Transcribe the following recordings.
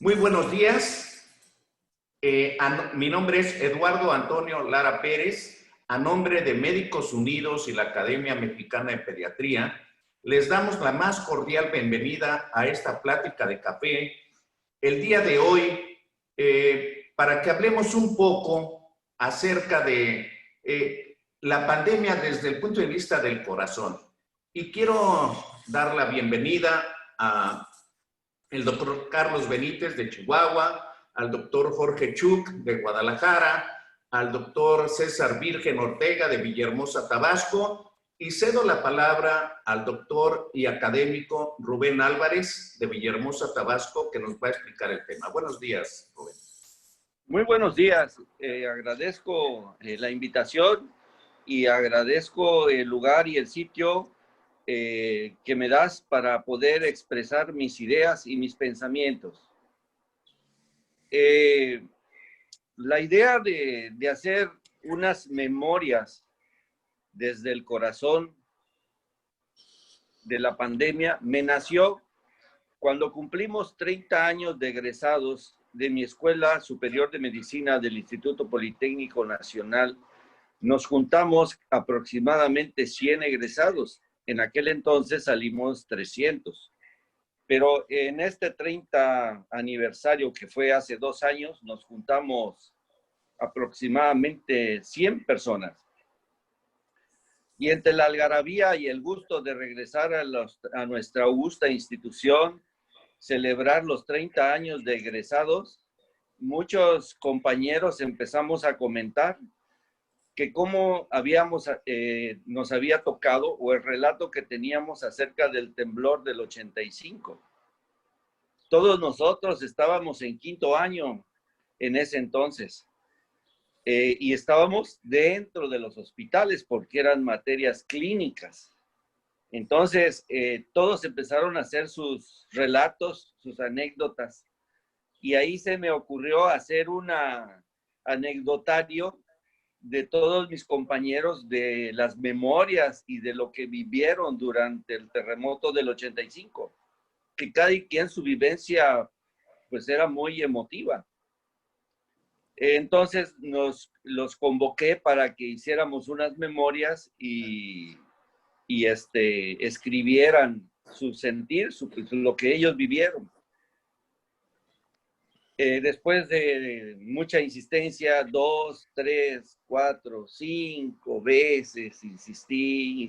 Muy buenos días. Mi nombre es Eduardo Antonio Lara Pérez. A nombre de Médicos Unidos y la Academia Mexicana de Pediatría, les damos la más cordial bienvenida a esta plática de café el día de hoy, para que hablemos un poco acerca de la pandemia desde el punto de vista del corazón. Y quiero dar la bienvenida a el doctor Carlos Benítez de Chihuahua, al doctor Jorge Chuk de Guadalajara, al doctor César Virgen Ortega de Villahermosa, Tabasco, y cedo la palabra al doctor y académico Rubén Álvarez de Villahermosa, Tabasco, que nos va a explicar el tema. Buenos días, Rubén. Muy buenos días. Agradezco la invitación y agradezco el lugar y el sitio que me das para poder expresar mis ideas y mis pensamientos. La idea de hacer unas memorias desde el corazón de la pandemia me nació cuando cumplimos 30 años de egresados de mi Escuela Superior de Medicina del Instituto Politécnico Nacional. Nos juntamos aproximadamente 100 egresados. En aquel entonces salimos 300. Pero en este 30 aniversario, que fue hace 2 años, nos juntamos aproximadamente 100 personas. Y entre la algarabía y el gusto de regresar a nuestra augusta institución, celebrar los 30 años de egresados, muchos compañeros empezamos a comentar que cómo nos había tocado, o el relato que teníamos acerca del temblor del 85. Todos nosotros estábamos en 5º año en ese entonces, y estábamos dentro de los hospitales porque eran materias clínicas. Entonces, todos empezaron a hacer sus relatos, sus anécdotas, y ahí se me ocurrió hacer un anecdotario de todos mis compañeros, de las memorias y de lo que vivieron durante el terremoto del 85, que cada quien su vivencia pues era muy emotiva. Entonces los convoqué para que hiciéramos unas memorias y escribieran su sentir, lo que ellos vivieron. Después de mucha insistencia, 2, 3, 4, 5 veces, insistí.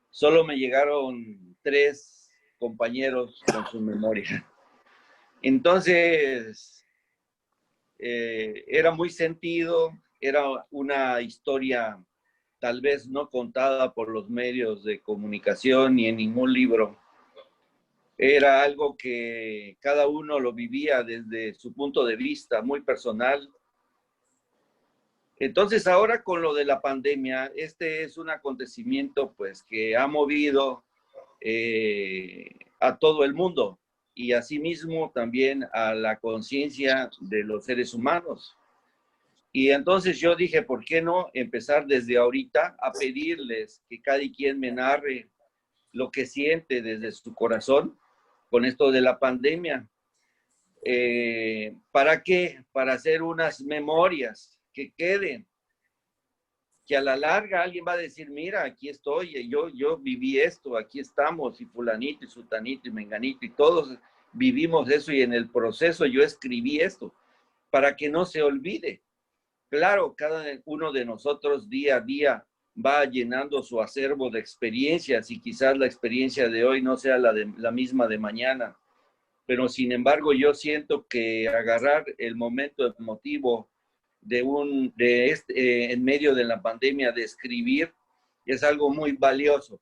Solo me llegaron 3 compañeros con su memoria. Entonces, era muy sentido, era una historia tal vez no contada por los medios de comunicación ni en ningún libro. Era algo que cada uno lo vivía desde su punto de vista muy personal. Entonces ahora con lo de la pandemia, este es un acontecimiento pues que ha movido a todo el mundo y asimismo también a la conciencia de los seres humanos. Y entonces yo dije, ¿por qué no empezar desde ahorita a pedirles que cada quien me narre lo que siente desde su corazón con esto de la pandemia? ¿Para qué? Para hacer unas memorias que queden, que a la larga alguien va a decir, mira, aquí estoy, yo viví esto, aquí estamos, y fulanito, y sutanito, y menganito, y todos vivimos eso, y en el proceso yo escribí esto, para que no se olvide. Claro, cada uno de nosotros día a día va llenando su acervo de experiencias, y quizás la experiencia de hoy no sea la misma de mañana, pero sin embargo yo siento que agarrar el momento emotivo en medio de la pandemia, de escribir, es algo muy valioso.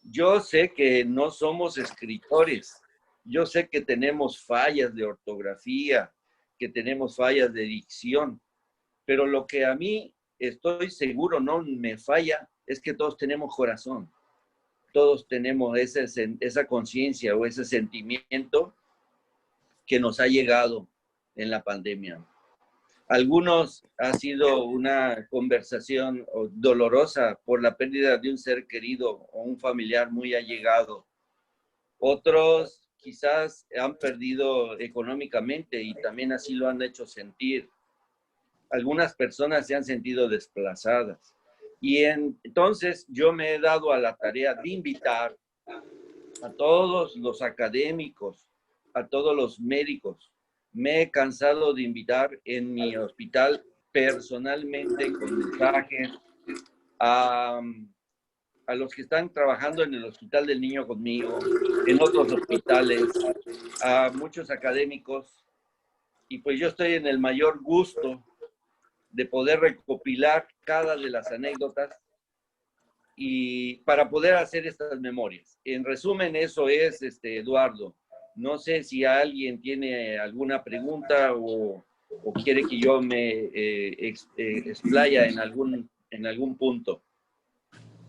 Yo sé que no somos escritores, yo sé que tenemos fallas de ortografía, que tenemos fallas de dicción, pero lo que a mí estoy seguro no me falla es que todos tenemos corazón, todos tenemos esa conciencia o ese sentimiento que nos ha llegado en la pandemia. Algunos ha sido una conversación dolorosa por la pérdida de un ser querido o un familiar muy allegado. Otros quizás han perdido económicamente y también así lo han hecho sentir. Algunas personas se han sentido desplazadas. Y entonces yo me he dado a la tarea de invitar a todos los académicos, a todos los médicos. Me he cansado de invitar en mi hospital personalmente con mensajes a los que están trabajando en el Hospital del Niño conmigo, en otros hospitales, a muchos académicos. Y pues yo estoy en el mayor gusto de poder recopilar cada de las anécdotas y para poder hacer estas memorias. En resumen, eso es, Eduardo. No sé si alguien tiene alguna pregunta o quiere que yo me explaya en algún punto.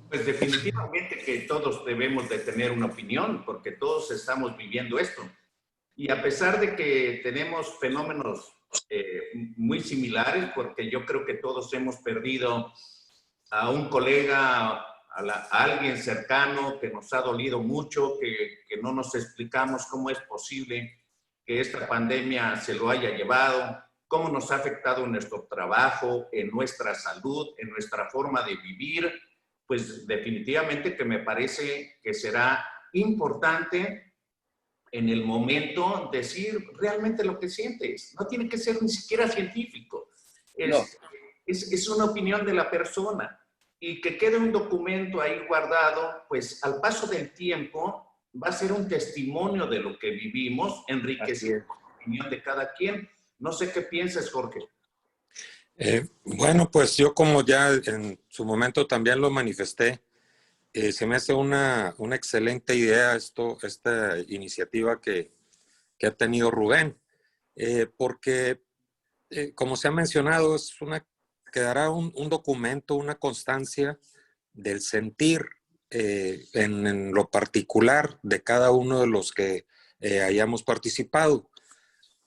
Pues definitivamente que todos debemos de tener una opinión, porque todos estamos viviendo esto. Y a pesar de que tenemos fenómenos muy similares, porque yo creo que todos hemos perdido a un colega, a alguien cercano que nos ha dolido mucho, que no nos explicamos cómo es posible que esta pandemia se lo haya llevado, cómo nos ha afectado en nuestro trabajo, en nuestra salud, en nuestra forma de vivir, pues definitivamente que me parece que será importante en el momento decir realmente lo que sientes. No tiene que ser ni siquiera científico. No. Es una opinión de la persona. Y que quede un documento ahí guardado, pues al paso del tiempo va a ser un testimonio de lo que vivimos, enriqueciendo la opinión de cada quien. No sé qué piensas, Jorge. Bueno, pues yo como ya en su momento también lo manifesté, se me hace una excelente idea esta iniciativa que ha tenido Rubén, porque como se ha mencionado, quedará un documento, una constancia del sentir en lo particular de cada uno de los que hayamos participado.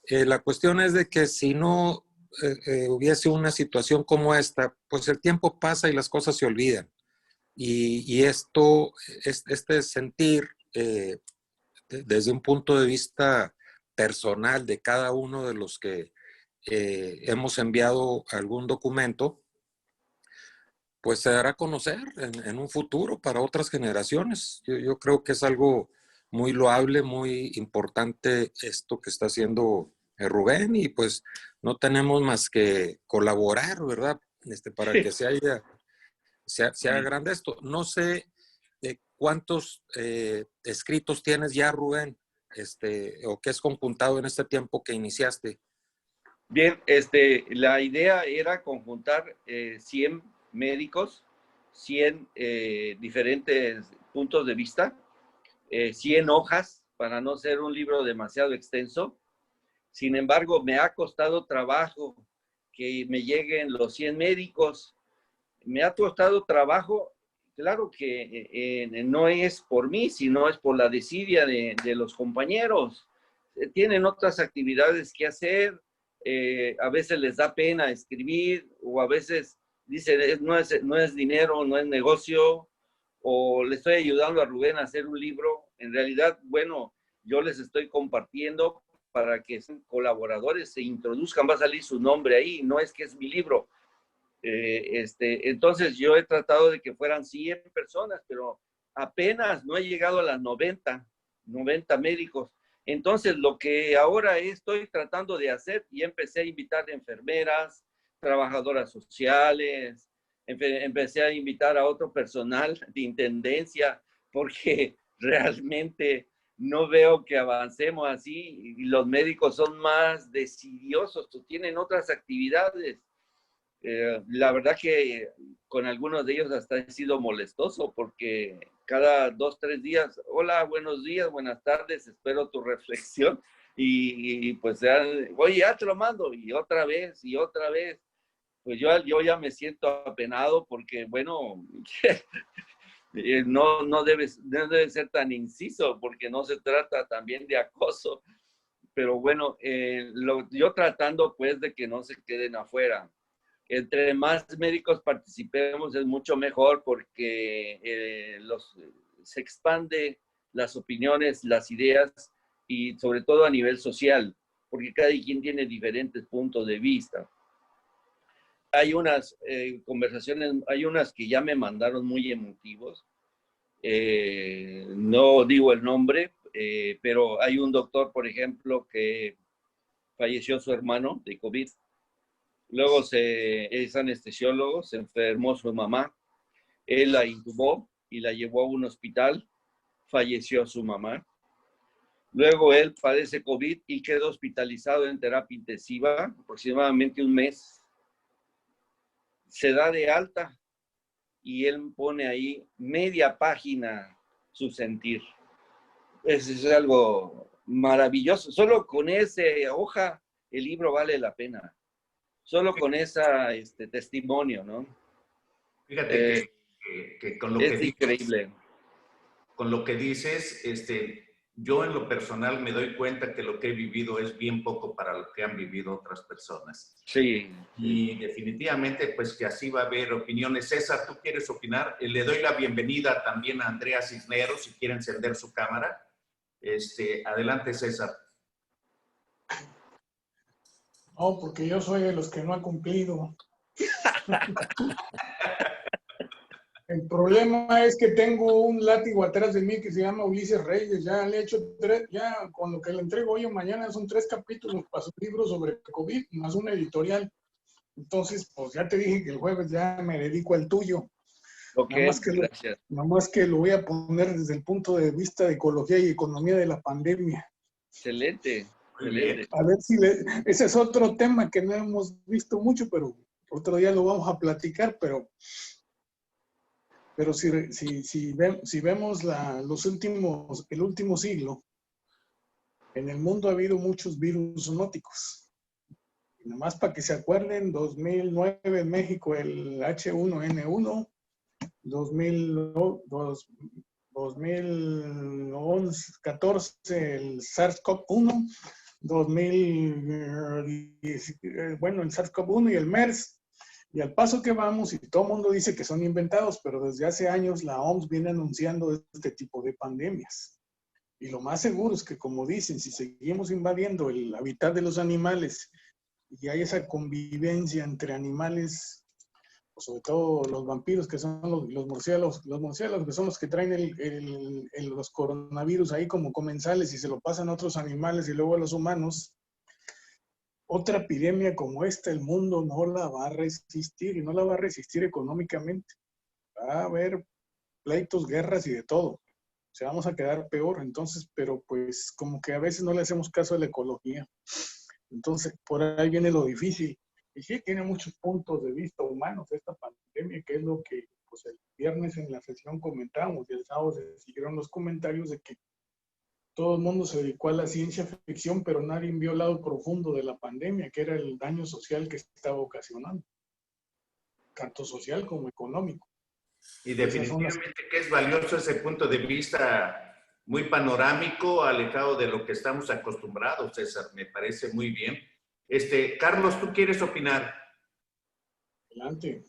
La cuestión es de que si no hubiese una situación como esta, pues el tiempo pasa y las cosas se olvidan. Y este sentir desde un punto de vista personal de cada uno de los que hemos enviado algún documento, pues se dará a conocer en un futuro para otras generaciones. Yo creo que es algo muy loable, muy importante esto que está haciendo Rubén, y pues no tenemos más que colaborar, ¿verdad? Para que se haga grande esto. No sé cuántos escritos tienes ya, Rubén, o qué has conjuntado en este tiempo que iniciaste. Bien, la idea era conjuntar 100 médicos, 100 diferentes puntos de vista, 100 hojas para no ser un libro demasiado extenso. Sin embargo, me ha costado trabajo que me lleguen los 100 médicos. Me ha costado trabajo, claro que no es por mí, sino es por la desidia de los compañeros. Tienen otras actividades que hacer, a veces les da pena escribir, o a veces dicen, no es dinero, no es negocio, o le estoy ayudando a Rubén a hacer un libro. En realidad, bueno, yo les estoy compartiendo para que sean colaboradores, se introduzcan, va a salir su nombre ahí, no es que es mi libro. Entonces yo he tratado de que fueran 100 personas, pero apenas no he llegado a las 90 médicos. Entonces lo que ahora estoy tratando de hacer, y empecé a invitar enfermeras, trabajadoras sociales, empecé a invitar a otro personal de intendencia, porque realmente no veo que avancemos así, y los médicos son más decidiosos, tienen otras actividades. La verdad que con algunos de ellos hasta he sido molestoso, porque cada 2, 3 días, hola, buenos días, buenas tardes, espero tu reflexión, y pues oye, ya te lo mando, y otra vez, pues yo ya me siento apenado, porque bueno, no debe ser tan inciso, porque no se trata también de acoso, pero bueno, yo tratando pues de que no se queden afuera. Entre más médicos participemos es mucho mejor, porque se expande las opiniones, las ideas, y sobre todo a nivel social, porque cada quien tiene diferentes puntos de vista. Hay unas conversaciones, hay unas que ya me mandaron muy emotivos. No digo el nombre, pero hay un doctor, por ejemplo, que falleció su hermano de COVID. Luego es anestesiólogo, se enfermó su mamá. Él la intubó y la llevó a un hospital. Falleció su mamá. Luego él padece COVID y quedó hospitalizado en terapia intensiva aproximadamente un mes. Se da de alta y él pone ahí media página su sentir. Es algo maravilloso. Solo con esa hoja el libro vale la pena. Solo con esa testimonio, ¿no? Fíjate que con lo que es increíble. Con lo que dices, yo en lo personal me doy cuenta que lo que he vivido es bien poco para lo que han vivido otras personas. Sí. Y definitivamente, pues que así va a haber opiniones. César, ¿tú quieres opinar? Le doy la bienvenida también a Andrea Cisneros, si quiere encender su cámara. Adelante, César. No, porque yo soy de los que no ha cumplido. El problema es que tengo un látigo atrás de mí que se llama Ulises Reyes. Ya le he hecho ya con lo que le entrego hoy o mañana son 3 capítulos para su libro sobre COVID, más una editorial. Entonces, pues ya te dije que el jueves ya me dedico al tuyo. Ok, gracias. Nada más que lo voy a poner desde el punto de vista de ecología y economía de la pandemia. Excelente. Excelente. A ver si ese es otro tema que no hemos visto mucho, pero otro día lo vamos a platicar, pero si vemos el último siglo, en el mundo ha habido muchos virus zoonóticos. Y nomás para que se acuerden, 2009 en México el H1N1, 2014 el SARS-CoV-1, 2010, el SARS-CoV-1 y el MERS. Y al paso que vamos, y todo el mundo dice que son inventados, pero desde hace años la OMS viene anunciando este tipo de pandemias. Y lo más seguro es que, como dicen, si seguimos invadiendo el hábitat de los animales y hay esa convivencia entre animales, sobre todo los vampiros, que son los murciélagos que son los que traen los coronavirus ahí como comensales y se lo pasan a otros animales y luego a los humanos, otra epidemia como esta, el mundo no la va a resistir, y no la va a resistir económicamente. Va a haber pleitos, guerras y de todo. O sea, vamos a quedar peor. Entonces, pero pues como que a veces no le hacemos caso a la ecología. Entonces, por ahí viene lo difícil. Y sí, tiene muchos puntos de vista humanos esta pandemia, que es lo que pues, el viernes en la sesión comentamos y el sábado se siguieron los comentarios de que todo el mundo se dedicó a la ciencia ficción, pero nadie vio el lado profundo de la pandemia, que era el daño social que estaba ocasionando, tanto social como económico. Y definitivamente que es valioso ese punto de vista muy panorámico, alejado de lo que estamos acostumbrados, César, me parece muy bien. Carlos, ¿tú quieres opinar? Adelante.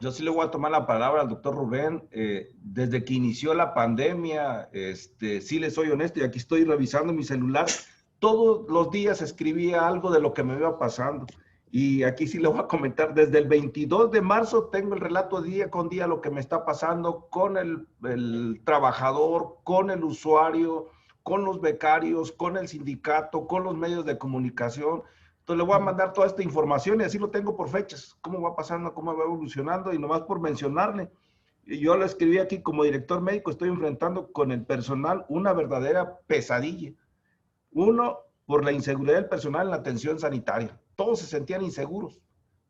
Yo sí le voy a tomar la palabra al doctor Rubén. Desde que inició la pandemia, sí le soy honesto, y aquí estoy revisando mi celular. Todos los días escribía algo de lo que me iba pasando. Y aquí sí le voy a comentar, desde el 22 de marzo tengo el relato día con día lo que me está pasando con el trabajador, con el usuario, con los becarios, con el sindicato, con los medios de comunicación. Entonces le voy a mandar toda esta información y así lo tengo por fechas, cómo va pasando, cómo va evolucionando, y nomás por mencionarle. Yo lo escribí aquí como director médico, estoy enfrentando con el personal una verdadera pesadilla. Uno, por la inseguridad del personal en la atención sanitaria. Todos se sentían inseguros.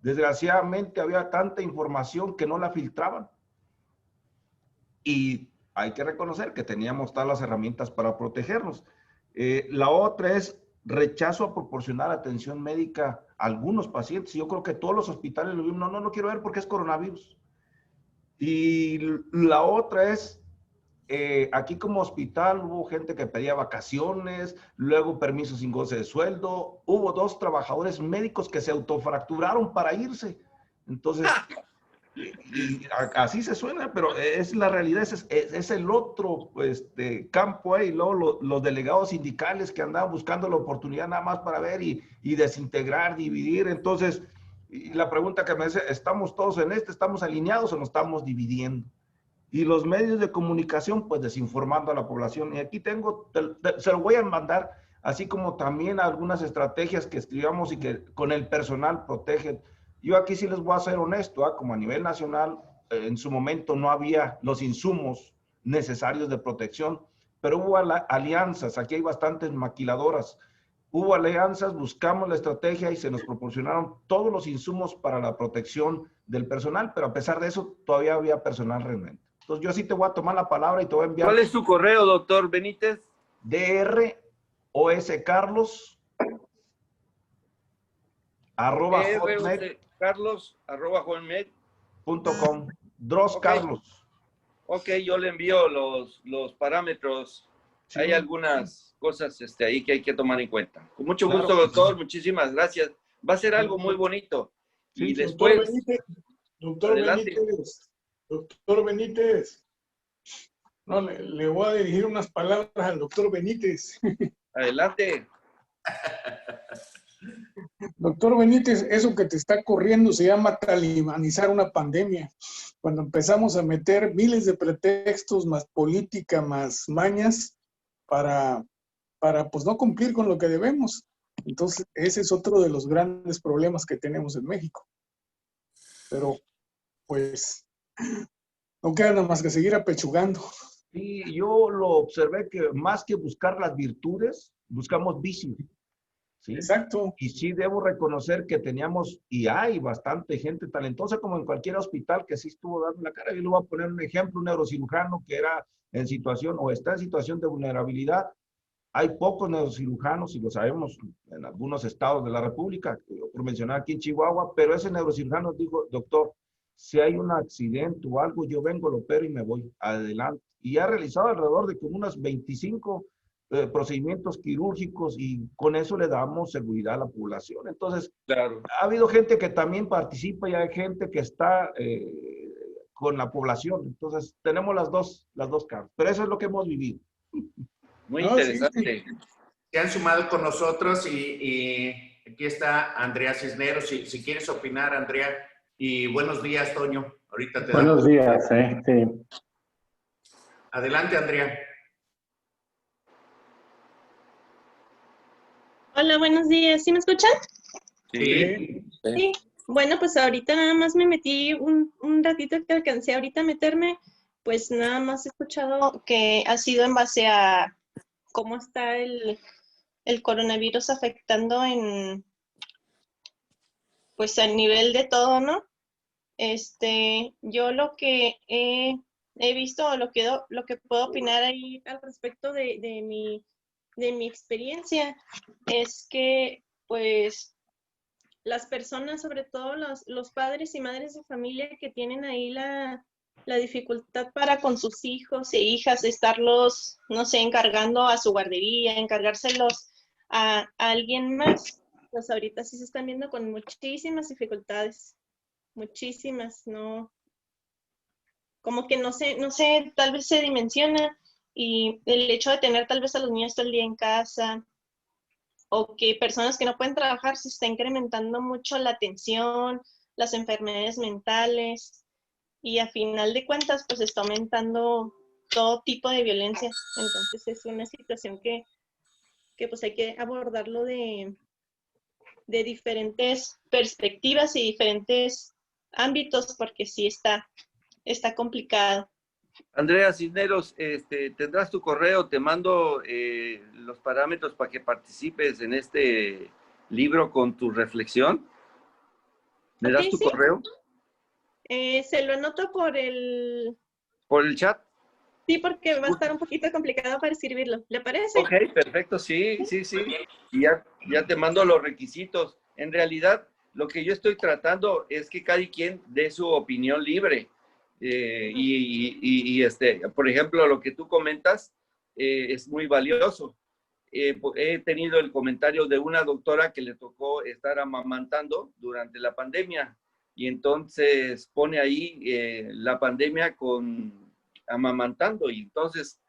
Desgraciadamente había tanta información que no la filtraban. Y hay que reconocer que teníamos todas las herramientas para protegernos. La otra es rechazo a proporcionar atención médica a algunos pacientes. Yo creo que todos los hospitales lo vimos, no quiero ver porque es coronavirus. Y la otra es, aquí como hospital hubo gente que pedía vacaciones, luego permisos sin goce de sueldo, hubo 2 trabajadores médicos que se autofracturaron para irse. Entonces, Así se suena, pero es la realidad, es el otro campo ahí. Luego los delegados sindicales que andaban buscando la oportunidad nada más para ver y desintegrar, dividir. Entonces, y la pregunta que me hace, ¿estamos todos en estamos alineados o nos estamos dividiendo? Y los medios de comunicación, pues desinformando a la población. Y aquí tengo, se lo voy a mandar, así como también algunas estrategias que escribamos y que con el personal protegen. Yo aquí sí les voy a ser honesto, como a nivel nacional, en su momento no había los insumos necesarios de protección, pero hubo alianzas, aquí hay bastantes maquiladoras, hubo alianzas, buscamos la estrategia y se nos proporcionaron todos los insumos para la protección del personal, pero a pesar de eso todavía había personal realmente. Entonces yo sí te voy a tomar la palabra y te voy a enviar. ¿Cuál es tu correo, doctor Benítez? droscarlos Carlos@hotmail.com. Dros Carlos. Ok, yo le envío los parámetros. Sí. Hay algunas cosas ahí que hay que tomar en cuenta. Con mucho Claro gusto, que doctor. sí. Muchísimas gracias. Va a ser algo muy bonito. Sí, Y sí. después, Doctor adelante. Benítez, doctor Benítez. No, le voy a dirigir unas palabras al doctor Benítez. Adelante. Doctor Benítez, eso que te está corriendo se llama talibanizar una pandemia. Cuando empezamos a meter miles de pretextos, más política, más mañas, para pues no cumplir con lo que debemos. Entonces, ese es otro de los grandes problemas que tenemos en México. Pero, pues, no queda nada más que seguir apechugando. Y yo lo observé que más que buscar las virtudes, buscamos vicios. ¿Sí? Exacto. Y sí debo reconocer que teníamos y hay bastante gente talentosa como en cualquier hospital que sí estuvo dando la cara. Yo le voy a poner un ejemplo, un neurocirujano que era en situación o está en situación de vulnerabilidad. Hay pocos neurocirujanos, y lo sabemos en algunos estados de la República, por mencionar aquí en Chihuahua, pero ese neurocirujano dijo, doctor, si hay un accidente o algo, yo vengo, lo opero y me voy adelante. Y ha realizado alrededor de como unos 25 procedimientos quirúrgicos y con eso le damos seguridad a la población. Entonces, Claro. ha habido gente que también participa y hay gente que está con la población. Entonces, tenemos las dos caras. Pero eso es lo que hemos vivido. Muy No, interesante. sí. Se han sumado con nosotros y aquí está Andrea Cisneros. Si quieres opinar, Andrea. Y buenos días, Toño. Ahorita te Buenos días, sí. Adelante, Andrea. Hola, buenos días. ¿Sí me escuchan? Sí. Sí. Bueno, pues ahorita nada más me metí un ratito que alcancé ahorita a meterme, pues nada más he escuchado que ha sido en base a cómo está el coronavirus afectando pues a nivel de todo, ¿no? Yo lo que he visto, lo que puedo opinar ahí al respecto de mi experiencia es que, pues, las personas, sobre todo los padres y madres de familia que tienen ahí la dificultad para con sus hijos e hijas, estarlos, no sé, encargando a su guardería, encargárselos a alguien más, pues ahorita sí se están viendo con muchísimas dificultades, muchísimas, ¿no? Como que no sé, tal vez se dimensiona y el hecho de tener tal vez a los niños todo el día en casa, o que personas que no pueden trabajar, se está incrementando mucho la tensión, las enfermedades mentales, y a final de cuentas, pues está aumentando todo tipo de violencia. Entonces es una situación que pues hay que abordarlo de diferentes perspectivas y diferentes ámbitos, porque sí está complicado. Andrea Cisneros, tendrás tu correo, te mando los parámetros para que participes en este libro con tu reflexión. ¿Me das tu Sí. correo? Se lo anoto por el chat. Sí, porque va a estar un poquito complicado para escribirlo. ¿Le parece? Ok, perfecto, sí. Y ya te mando los requisitos. En realidad, lo que yo estoy tratando es que cada quien dé su opinión libre. Por ejemplo, lo que tú comentas es muy valioso. He tenido el comentario de una doctora que le tocó estar amamantando durante la pandemia y entonces pone ahí la pandemia amamantando, y entonces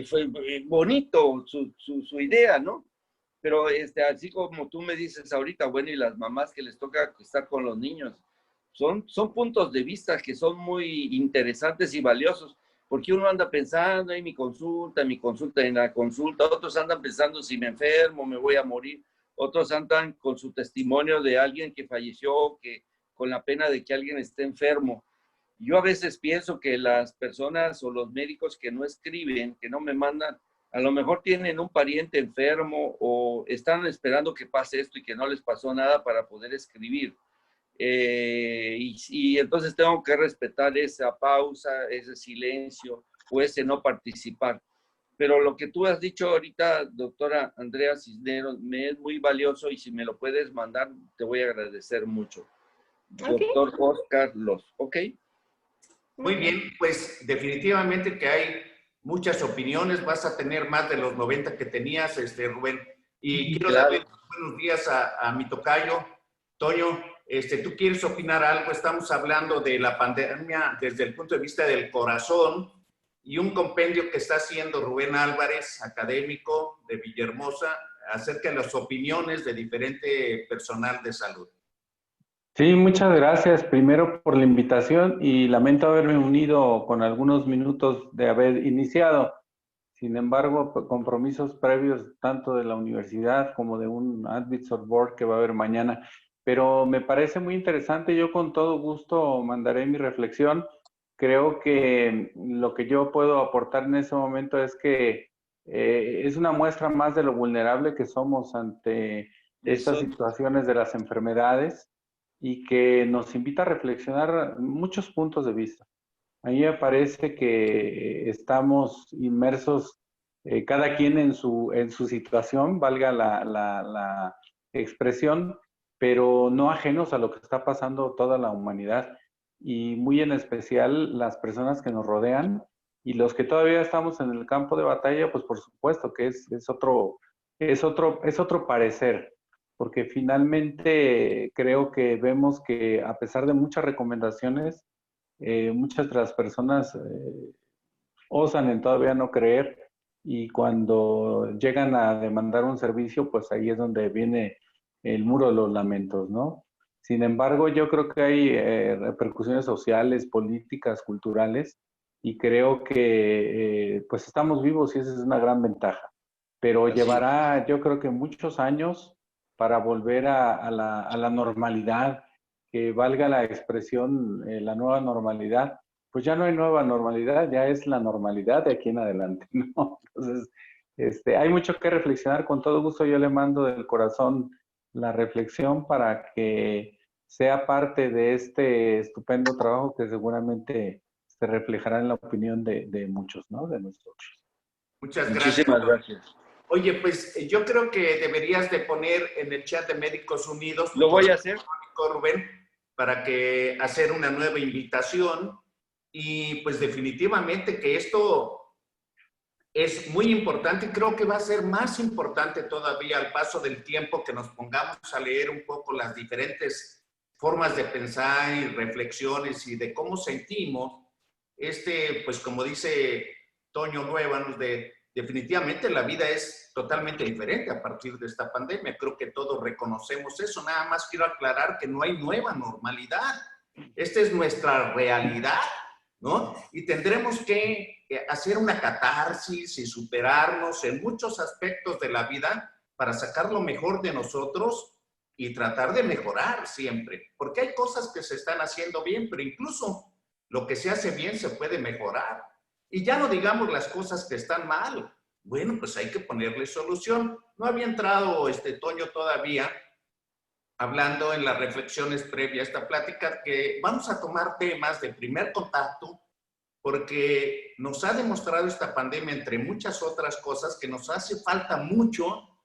fue bonito su idea, ¿no? Pero así como tú me dices ahorita, bueno, y las mamás que les toca estar con los niños, son puntos de vista que son muy interesantes y valiosos, porque uno anda pensando en mi consulta, en la consulta, otros andan pensando si me enfermo, me voy a morir, otros andan con su testimonio de alguien que falleció, que con la pena de que alguien esté enfermo. Yo a veces pienso que las personas o los médicos que no escriben, que no me mandan, a lo mejor tienen un pariente enfermo o están esperando que pase esto y que no les pasó nada para poder escribir. Y entonces tengo que respetar esa pausa, ese silencio o ese no participar. Pero lo que tú has dicho ahorita, doctora Andrea Cisneros, me es muy valioso, y si me lo puedes mandar, te voy a agradecer mucho. Okay. Doctor Oscar Los, ¿ok? Muy bien, pues definitivamente que hay muchas opiniones, vas a tener más de los 90 que tenías, Rubén. Y quiero Claro. darle buenos días a mi tocayo, Toño. ¿Tú quieres opinar algo? Estamos hablando de la pandemia desde el punto de vista del corazón y un compendio que está haciendo Rubén Álvarez, académico de Villahermosa, acerca de las opiniones de diferente personal de salud. Sí, muchas gracias primero por la invitación, y lamento haberme unido con algunos minutos de haber iniciado. Sin embargo, compromisos previos tanto de la universidad como de un Advisory Board que va a haber mañana. Pero me parece muy interesante, yo con todo gusto mandaré mi reflexión. Creo que lo que yo puedo aportar en ese momento es que es una muestra más de lo vulnerable que somos ante estas situaciones de las enfermedades, y que nos invita a reflexionar muchos puntos de vista. A mí me parece que estamos inmersos, cada quien en su situación, valga la expresión, pero no ajenos a lo que está pasando toda la humanidad, y muy en especial las personas que nos rodean, y los que todavía estamos en el campo de batalla, pues por supuesto que es otro parecer, porque finalmente creo que vemos que a pesar de muchas recomendaciones, muchas de las personas osan en todavía no creer, y cuando llegan a demandar un servicio, pues ahí es donde viene el muro de los lamentos, ¿no? Sin embargo, yo creo que hay repercusiones sociales, políticas, culturales, y creo que pues estamos vivos, y esa es una gran ventaja. Pero llevará, yo creo que muchos años para volver a la normalidad, que valga la expresión, la nueva normalidad. Pues ya no hay nueva normalidad, ya es la normalidad de aquí en adelante, ¿no? Entonces, hay mucho que reflexionar. Con todo gusto yo le mando del corazón la reflexión para que sea parte de este estupendo trabajo que seguramente se reflejará en la opinión de muchos, ¿no? De nosotros. Muchas gracias. Muchísimas gracias. Oye, pues yo creo que deberías de poner en el chat de Médicos Unidos. Lo voy a hacer. Rubén, para que hacer una nueva invitación, y pues definitivamente que esto es muy importante, y creo que va a ser más importante todavía al paso del tiempo, que nos pongamos a leer un poco las diferentes formas de pensar y reflexiones y de cómo sentimos, pues como dice Toño Luébanos, definitivamente la vida es totalmente diferente a partir de esta pandemia. Creo que todos reconocemos eso. Nada más quiero aclarar que no hay nueva normalidad. Esta es nuestra realidad, ¿no? Y tendremos que hacer una catarsis y superarnos en muchos aspectos de la vida para sacar lo mejor de nosotros y tratar de mejorar siempre. Porque hay cosas que se están haciendo bien, pero incluso lo que se hace bien se puede mejorar. Y ya no digamos las cosas que están mal. Bueno, pues hay que ponerle solución. No había entrado Toño todavía, hablando en las reflexiones previas a esta plática, que vamos a tomar temas de primer contacto, porque nos ha demostrado esta pandemia, entre muchas otras cosas, que nos hace falta mucho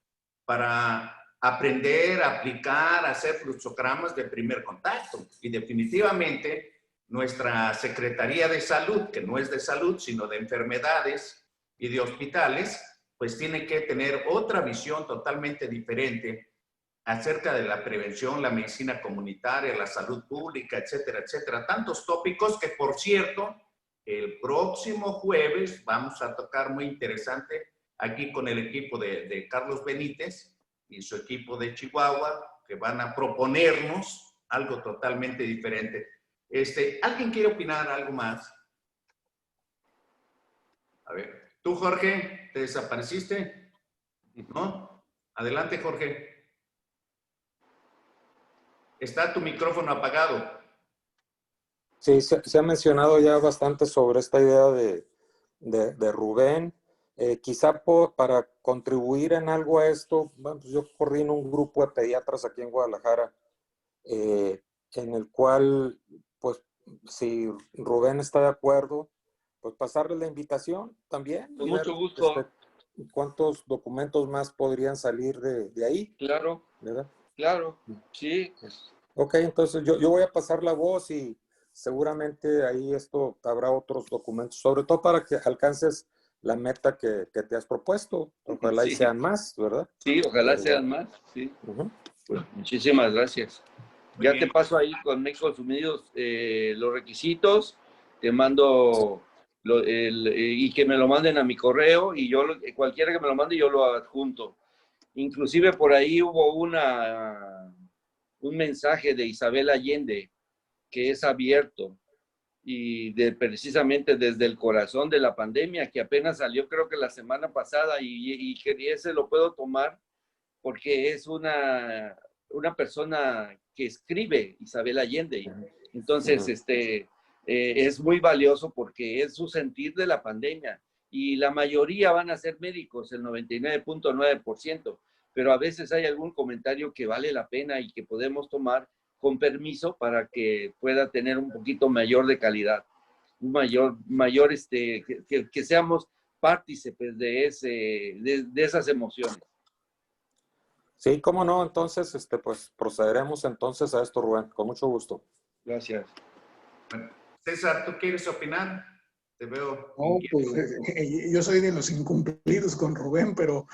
para aprender, aplicar, hacer fluxogramas de primer contacto. Y definitivamente nuestra Secretaría de Salud, que no es de salud, sino de enfermedades y de hospitales, pues tiene que tener otra visión totalmente diferente acerca de la prevención, la medicina comunitaria, la salud pública, etcétera, etcétera. Tantos tópicos que, por cierto, el próximo jueves vamos a tocar muy interesante aquí con el equipo de Carlos Benítez y su equipo de Chihuahua, que van a proponernos algo totalmente diferente. ¿Alguien quiere opinar algo más? A ver, tú, Jorge, ¿te desapareciste? ¿No? Adelante, Jorge. Está tu micrófono apagado. Sí, se ha mencionado ya bastante sobre esta idea de Rubén. Quizá para contribuir en algo a esto, bueno, pues yo corrí en un grupo de pediatras aquí en Guadalajara, en el cual, pues, si Rubén está de acuerdo, pues pasarle la invitación también. Con y mucho ver, gusto. cuántos documentos más podrían salir de ahí. Claro, ¿Verdad? claro, sí. Ok, entonces yo voy a pasar la voz y seguramente ahí habrá otros documentos, sobre todo para que alcances la meta que te has propuesto. Ojalá y Sí. sean más, ¿verdad? Sí, ojalá Pero sean más, sí. Pues, Muchísimas gracias. Muy Ya bien. te paso ahí con Médicos Unidos los requisitos, te mando y que me lo manden a mi correo y yo, cualquiera que me lo mande, yo lo adjunto. Inclusive por ahí hubo un mensaje de Isabel Allende que es abierto y precisamente desde el corazón de la pandemia, que apenas salió creo que la semana pasada y que ese lo puedo tomar porque es una persona que escribe, Isabel Allende. Entonces, es muy valioso porque es su sentir de la pandemia. Y la mayoría van a ser médicos, el 99.9%, pero a veces hay algún comentario que vale la pena y que podemos tomar con permiso para que pueda tener un poquito mayor de calidad, un mayor que seamos partícipes de esas emociones. sí, cómo no, entonces, pues procederemos entonces a esto, Rubén, con mucho gusto. Gracias. Bueno, César, ¿tú quieres opinar? Te veo. No, pues yo soy de los incumplidos con Rubén, pero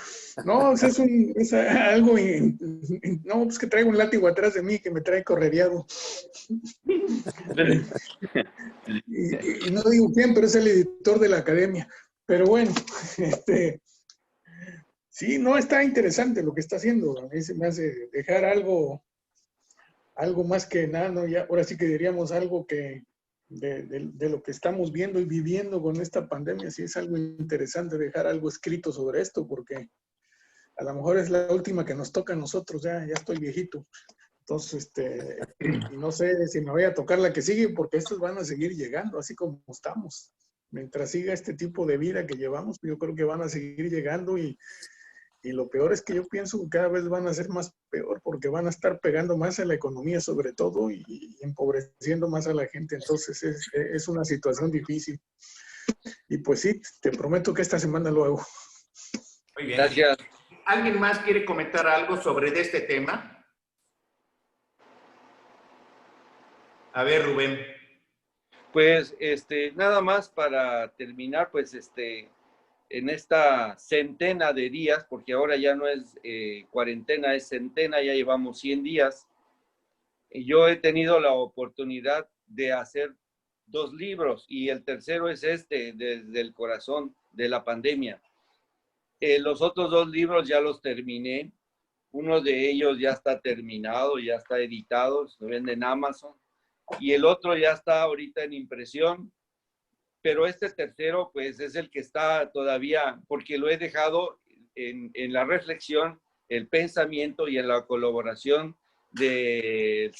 no, o sea, es algo, no, pues que traigo un látigo atrás de mí que me trae correreado. Y no digo quién, pero es el editor de la academia. Pero bueno, sí, no, está interesante lo que está haciendo. A mí se me hace dejar algo más que nada, ¿no? Ya, ahora sí que diríamos algo que de lo que estamos viendo y viviendo con esta pandemia, sí es algo interesante dejar algo escrito sobre esto, porque a lo mejor es la última que nos toca a nosotros, ya estoy viejito. Entonces, y no sé si me voy a tocar la que sigue, porque estos van a seguir llegando, así como estamos. Mientras siga este tipo de vida que llevamos, yo creo que van a seguir llegando y lo peor es que yo pienso que cada vez van a ser más peor porque van a estar pegando más a la economía sobre todo y empobreciendo más a la gente. Entonces es una situación difícil. Y pues sí, te prometo que esta semana lo hago. Muy bien. Gracias. ¿Alguien más quiere comentar algo sobre este tema? A ver, Rubén. Pues nada más para terminar, pues en esta centena de días, porque ahora ya no es cuarentena, es centena, ya llevamos 100 días. Yo he tenido la oportunidad de hacer 2 libros y el tercero es desde el corazón de la pandemia. Los otros 2 libros ya los terminé. Uno de ellos ya está terminado, ya está editado, se vende en Amazon. Y el otro ya está ahorita en impresión. Pero este tercero, pues, es el que está todavía, porque lo he dejado en la reflexión, el pensamiento y en la colaboración de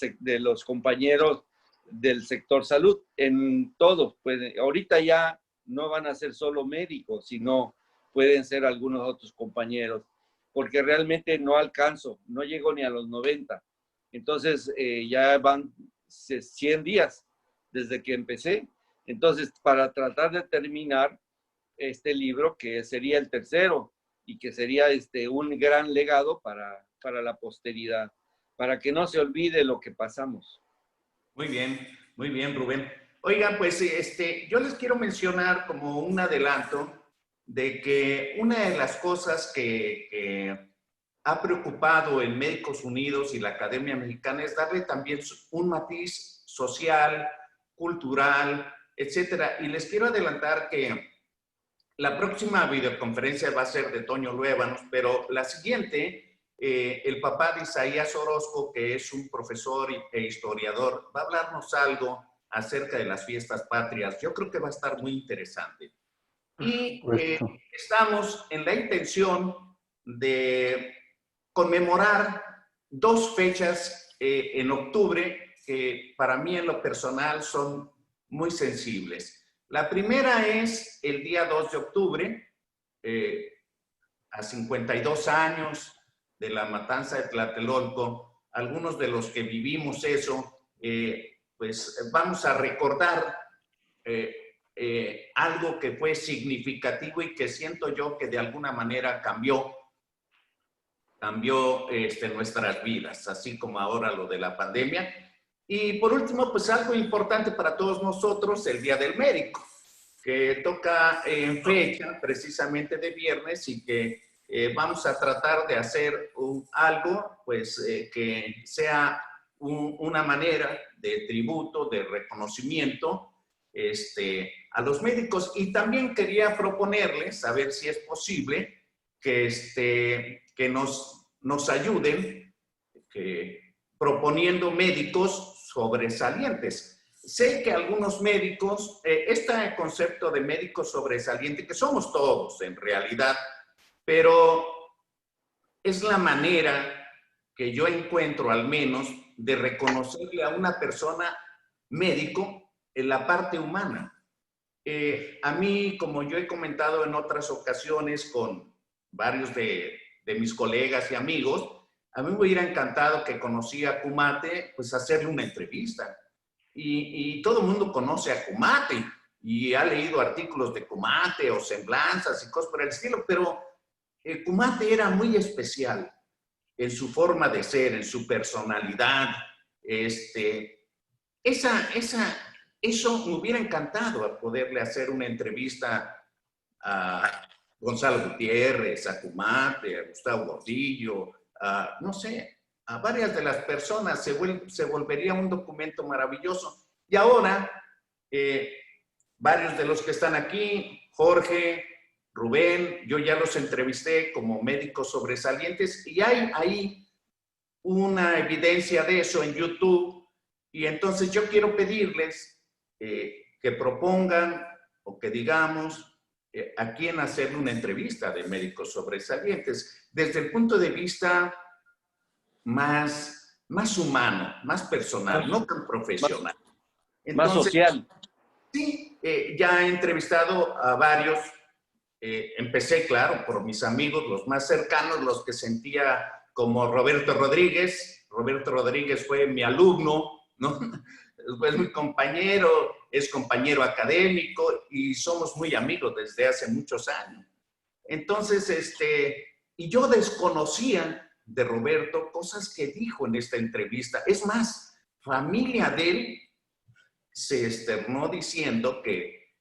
los compañeros del sector salud, en todo. Pues ahorita ya no van a ser solo médicos, sino pueden ser algunos otros compañeros, porque realmente no alcanzo, no llego ni a los 90. Entonces, ya van 100 días desde que empecé. Entonces, para tratar de terminar este libro, que sería el tercero y que sería un gran legado para la posteridad, para que no se olvide lo que pasamos. Muy bien, Rubén. Oigan, pues yo les quiero mencionar como un adelanto de que una de las cosas que ha preocupado en Médicos Unidos y la Academia Mexicana es darle también un matiz social, cultural, etcétera. Y les quiero adelantar que la próxima videoconferencia va a ser de Toño Luébanos, pero la siguiente, el papá de Isaías Orozco, que es un profesor e historiador, va a hablarnos algo acerca de las fiestas patrias. Yo creo que va a estar muy interesante. Y estamos en la intención de conmemorar 2 fechas en octubre que para mí en lo personal son muy sensibles. La primera es el día 2 de octubre, a 52 años de la matanza de Tlatelolco. Algunos de los que vivimos eso, pues vamos a recordar algo que fue significativo y que siento yo que de alguna manera cambió nuestras vidas, así como ahora lo de la pandemia. Y por último, pues algo importante para todos nosotros, el Día del Médico, que toca en fecha precisamente de viernes y que vamos a tratar de hacer algo pues que sea una manera de tributo, de reconocimiento a los médicos. Y también quería proponerles, a ver si es posible, que nos ayuden proponiendo médicos sobresalientes. Sé que algunos médicos, este concepto de médico sobresaliente, que somos todos en realidad, pero es la manera que yo encuentro al menos de reconocerle a una persona médico en la parte humana. A mí, como yo he comentado en otras ocasiones con varios de mis colegas y amigos, a mí me hubiera encantado que conocí a Kumate, pues hacerle una entrevista. Y todo el mundo conoce a Kumate y ha leído artículos de Kumate o semblanzas y cosas por el estilo, pero Kumate era muy especial en su forma de ser, en su personalidad. Eso me hubiera encantado a poderle hacer una entrevista a Gonzalo Gutiérrez, a Kumate, a Gustavo Gordillo, no sé, a varias de las personas. Se volvería un documento maravilloso. Y ahora, varios de los que están aquí, Jorge, Rubén, yo ya los entrevisté como médicos sobresalientes y hay ahí una evidencia de eso en YouTube. Y entonces yo quiero pedirles que propongan o que digamos a quién hacerle una entrevista de médicos sobresalientes desde el punto de vista más humano, más personal, no tan profesional. Entonces, más social. Sí, ya he entrevistado a varios. Empecé, claro, por mis amigos, los más cercanos, los que sentía como Roberto Rodríguez. Roberto Rodríguez fue mi alumno, ¿no? Es mi compañero, es compañero académico y somos muy amigos desde hace muchos años. Entonces, y yo desconocía de Roberto cosas que dijo en esta entrevista. Es más, familia de él se externó diciendo que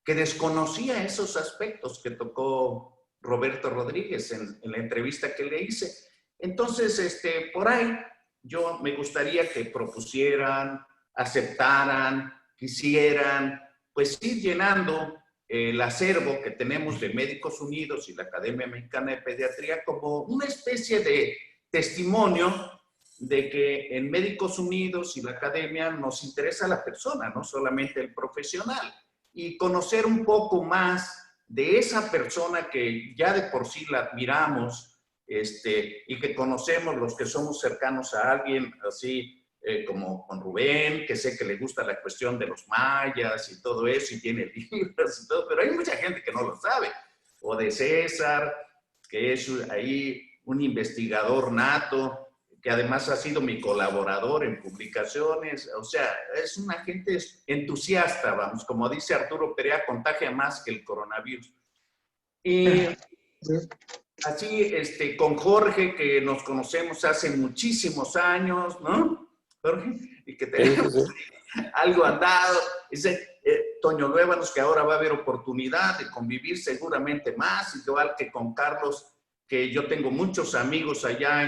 desconocía esos aspectos que tocó Roberto Rodríguez en la entrevista que le hice. Entonces, por ahí, yo me gustaría que propusieran, aceptaran, quisieran, pues ir llenando el acervo que tenemos de Médicos Unidos y la Academia Mexicana de Pediatría como una especie de testimonio de que en Médicos Unidos y la Academia nos interesa la persona, no solamente el profesional, y conocer un poco más de esa persona que ya de por sí la admiramos, y que conocemos los que somos cercanos a alguien así como con Rubén, que sé que le gusta la cuestión de los mayas y todo eso, y tiene libros y todo, pero hay mucha gente que no lo sabe. O de César, que es ahí un investigador nato, que además ha sido mi colaborador en publicaciones. O sea, es una gente entusiasta, vamos, como dice Arturo Perea, contagia más que el coronavirus. Y así, con Jorge, que nos conocemos hace muchísimos años, ¿no? Jorge, y que tenemos algo andado. Dice Toño Luébanos que ahora va a haber oportunidad de convivir seguramente más, igual que con Carlos que yo tengo muchos amigos allá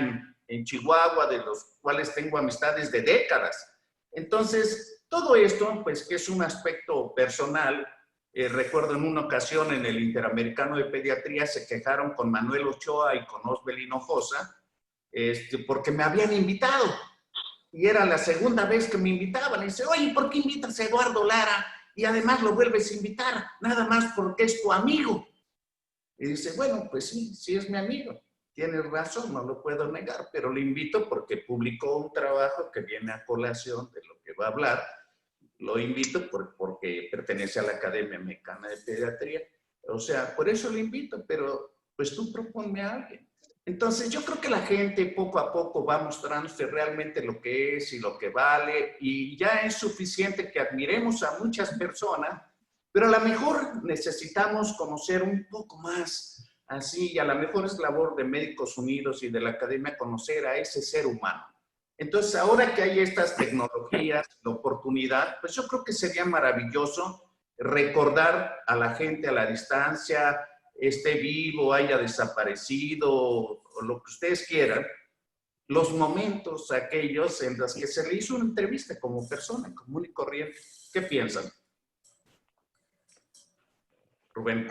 en Chihuahua, de los cuales tengo amistades de décadas. Entonces, todo esto, pues que es un aspecto personal. Recuerdo en una ocasión en el Interamericano de Pediatría se quejaron con Manuel Ochoa y con Osbel Hinojosa porque me habían invitado. Y era la segunda vez que me invitaban. Y dice, oye, ¿por qué invitas a Eduardo Lara? Y además lo vuelves a invitar, nada más porque es tu amigo. Y dice, bueno, pues sí, sí es mi amigo. Tienes razón, no lo puedo negar, pero lo invito porque publicó un trabajo que viene a colación de lo que va a hablar. Lo invito porque pertenece a la Academia Mexicana de Pediatría. O sea, por eso lo invito, pero pues tú proponme a alguien. Entonces, yo creo que la gente poco a poco va mostrándose realmente lo que es y lo que vale, y ya es suficiente que admiremos a muchas personas, pero a lo mejor necesitamos conocer un poco más, así, y a lo mejor es labor de Médicos Unidos y de la Academia conocer a ese ser humano. Entonces, ahora que hay estas tecnologías, la oportunidad, pues yo creo que sería maravilloso recordar a la gente a la distancia, esté vivo, haya desaparecido, o lo que ustedes quieran, los momentos aquellos en los que se le hizo una entrevista como persona común y corriente. ¿Qué piensan? Rubén.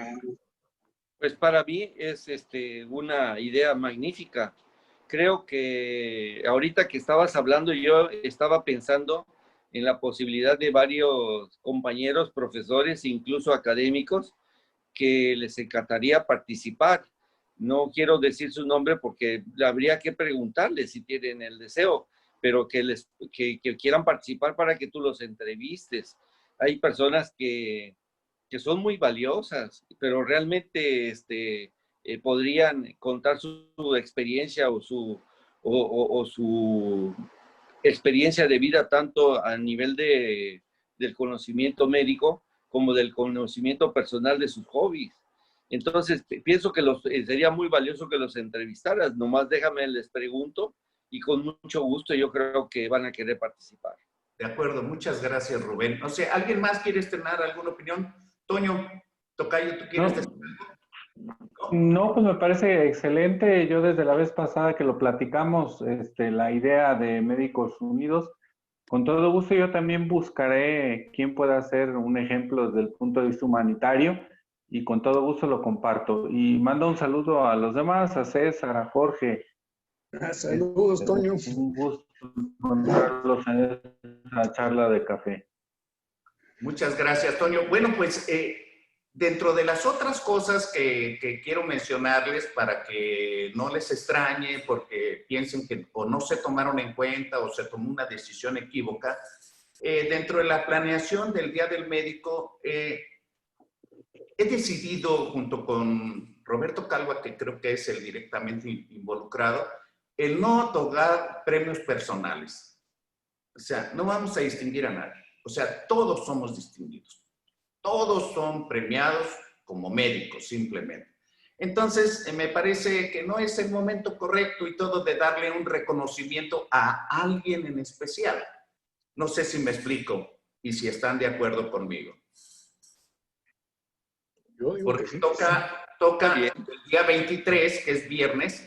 Pues para mí es una idea magnífica. Creo que ahorita que estabas hablando, yo estaba pensando en la posibilidad de varios compañeros, profesores, incluso académicos, que les encantaría participar. No quiero decir su nombre porque habría que preguntarles si tienen el deseo, pero que quieran participar para que tú los entrevistes. Hay personas que son muy valiosas, pero realmente podrían contar su experiencia o su experiencia de vida tanto a nivel del conocimiento médico como del conocimiento personal de sus hobbies. Entonces, pienso que sería muy valioso que los entrevistaras. Nomás déjame, les pregunto y con mucho gusto yo creo que van a querer participar. De acuerdo, muchas gracias, Rubén. No sé, ¿alguien más quiere tener alguna opinión? Toño, Tocayo, ¿tú quieres decir algo? No, pues me parece excelente. Yo desde la vez pasada que lo platicamos, la idea de Médicos Unidos, con todo gusto yo también buscaré quién pueda ser un ejemplo desde el punto de vista humanitario y con todo gusto lo comparto. Y mando un saludo a los demás, a César, a Jorge. Saludos, Toño. Un gusto encontrarlos en esta charla de café. Muchas gracias, Toño. Bueno, pues dentro de las otras cosas que quiero mencionarles para que no les extrañe porque piensen que o no se tomaron en cuenta o se tomó una decisión equívoca, dentro de la planeación del Día del Médico, he decidido junto con Roberto Calva, que creo que es el directamente involucrado, el no otorgar premios personales. O sea, no vamos a distinguir a nadie. O sea, todos somos distinguidos. Todos son premiados como médicos, simplemente. Entonces, me parece que no es el momento correcto y todo de darle un reconocimiento a alguien en especial. No sé si me explico y si están de acuerdo conmigo. Yo digo Porque que sí. toca el día 23, que es viernes,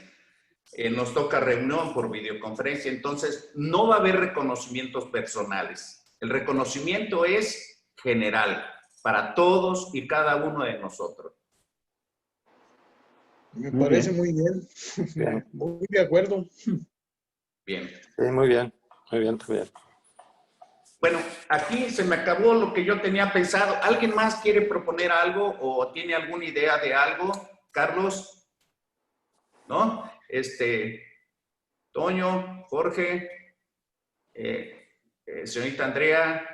nos toca reunión por videoconferencia, entonces no va a haber reconocimientos personales. El reconocimiento es general, para todos y cada uno de nosotros. Me parece muy bien. Bien. Muy de acuerdo. Bien. Sí, muy bien, muy bien, muy bien. Bueno, aquí se me acabó lo que yo tenía pensado. ¿Alguien más quiere proponer algo o tiene alguna idea de algo? Carlos, ¿no? Toño, Jorge, señorita Andrea,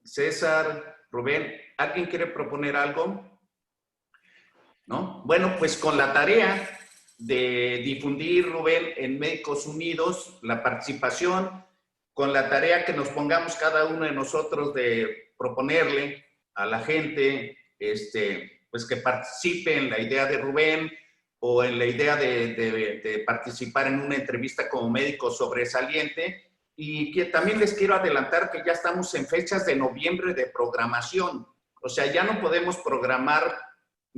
César, Rubén, ¿alguien quiere proponer algo? ¿No? Bueno, pues con la tarea de difundir, Rubén, en Médicos Unidos, la participación, con la tarea que nos pongamos cada uno de nosotros de proponerle a la gente, pues que participe en la idea de Rubén o en la idea de participar en una entrevista como médico sobresaliente. Y que también les quiero adelantar que ya estamos en fechas de noviembre de programación. O sea, ya no podemos programar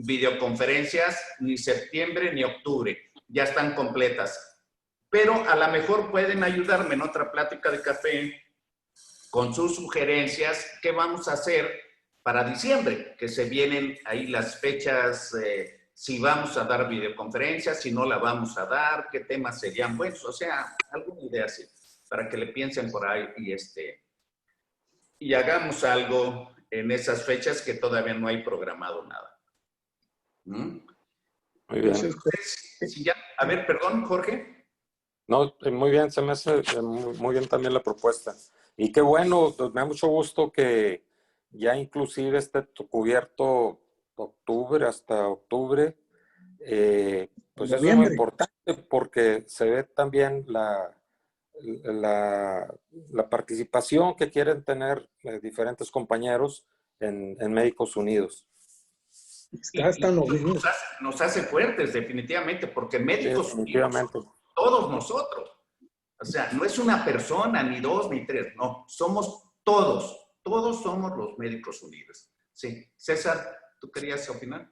videoconferencias ni septiembre ni octubre. Ya están completas. Pero a lo mejor pueden ayudarme en otra plática de café con sus sugerencias. ¿Qué vamos a hacer para diciembre? Que se vienen ahí las fechas, si vamos a dar videoconferencias, si no la vamos a dar, qué temas serían buenos. O sea, alguna idea así, para que le piensen por ahí y hagamos algo en esas fechas que todavía no hay programado nada. Muy bien. Entonces, si ya, a ver, perdón, Jorge. No, muy bien, se me hace muy bien también la propuesta. Y qué bueno, me da mucho gusto que ya inclusive esté cubierto octubre hasta octubre. Pues eso es muy importante porque se ve también la participación que quieren tener diferentes compañeros en Médicos Unidos. Nos hace fuertes, definitivamente, porque Médicos Unidos, todos nosotros. O sea, no es una persona, ni dos, ni tres, no, somos todos somos los Médicos Unidos. Sí. César, ¿tú querías opinar?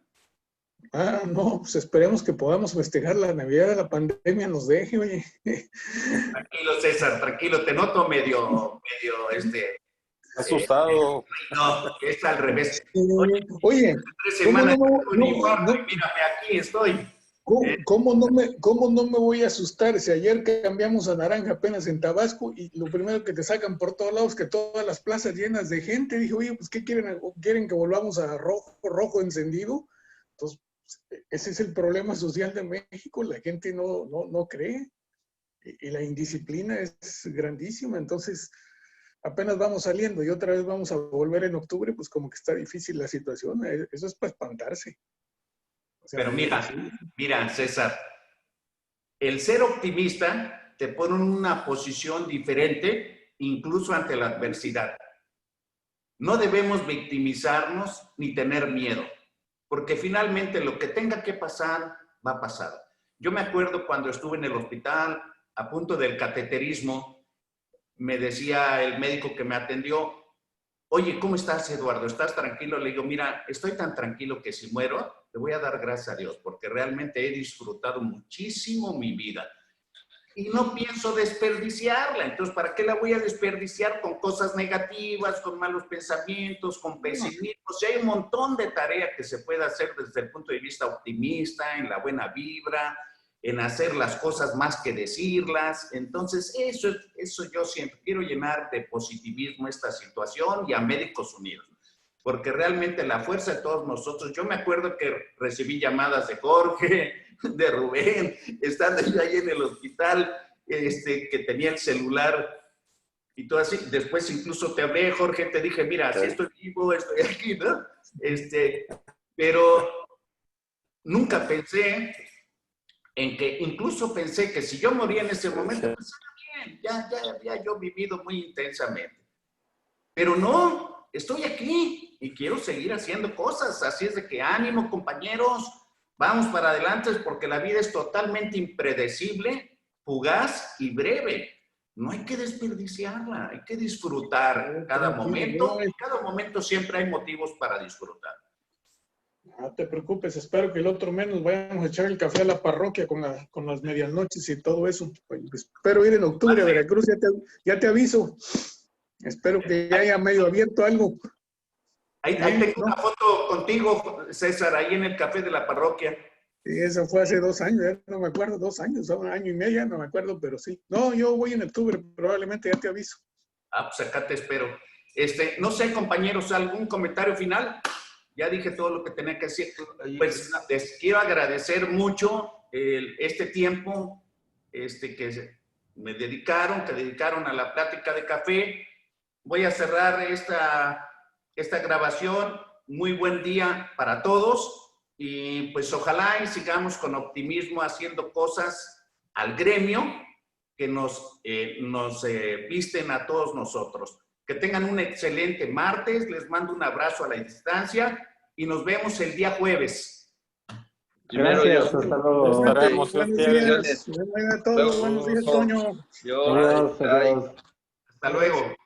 No, pues esperemos que podamos festejar la Navidad de la pandemia, nos deje, oye. Tranquilo, César, tranquilo, te noto medio, asustado. No, es al revés. Oye, 3 semanas mírame, aquí estoy. ¿Cómo no me voy a asustar si ayer cambiamos a naranja apenas en Tabasco y lo primero que te sacan por todos lados que todas las plazas llenas de gente? Dije, oye, pues ¿qué quieren? ¿Quieren que volvamos a rojo encendido? Entonces, ese es el problema social de México, la gente no cree y la indisciplina es grandísima, entonces apenas vamos saliendo y otra vez vamos a volver en octubre, pues como que está difícil la situación, eso es para espantarse. O sea, pero mira, César, el ser optimista te pone en una posición diferente incluso ante la adversidad. No debemos victimizarnos ni tener miedo, porque finalmente lo que tenga que pasar, va a pasar. Yo me acuerdo cuando estuve en el hospital a punto del cateterismo, me decía el médico que me atendió, oye, ¿cómo estás, Eduardo? ¿Estás tranquilo? Le digo, mira, estoy tan tranquilo que si muero, le voy a dar gracias a Dios, porque realmente he disfrutado muchísimo mi vida. Y no pienso desperdiciarla. Entonces, ¿para qué la voy a desperdiciar con cosas negativas, con malos pensamientos, con pesimismo? O sea, hay un montón de tarea que se puede hacer desde el punto de vista optimista, en la buena vibra, en hacer las cosas más que decirlas. Entonces, eso yo siempre quiero llenar de positivismo esta situación y a Médicos Unidos, porque realmente la fuerza de todos nosotros, yo me acuerdo que recibí llamadas de Jorge, de Rubén, estando yo ahí en el hospital, que tenía el celular y todo así. Después incluso te hablé, Jorge, te dije, mira, si estoy vivo, estoy aquí, ¿no? Pero nunca pensé incluso pensé que si yo moría en ese momento, pues bien, ya había yo vivido muy intensamente. Pero no, estoy aquí y quiero seguir haciendo cosas. Así es de que ánimo, compañeros, vamos para adelante porque la vida es totalmente impredecible, fugaz y breve. No hay que desperdiciarla, hay que disfrutar cada momento. En cada momento siempre hay motivos para disfrutar. No te preocupes, espero que el otro menos vayamos a echar el café a la parroquia con las medianoches y todo eso. Espero ir en octubre a Veracruz, ya te aviso. Espero que ya haya medio abierto algo. Ahí tengo una foto contigo, César, ahí en el café de la parroquia. Sí, eso fue hace 2 años, no me acuerdo, 2 años, 1 año y medio, no me acuerdo, pero sí. No, yo voy en octubre, probablemente ya te aviso. Pues acá te espero. No sé, compañeros, ¿algún comentario final? Ya dije todo lo que tenía que decir. Pues les quiero agradecer mucho este tiempo que me dedicaron, a la plática de café. Voy a cerrar esta grabación. Muy buen día para todos y pues ojalá y sigamos con optimismo haciendo cosas al gremio que nos visten a todos nosotros. Que tengan un excelente martes, les mando un abrazo a la distancia y nos vemos el día jueves. Gracias, hasta luego. Buenos días a todos, buenos días, Toño. Adiós. Hasta luego.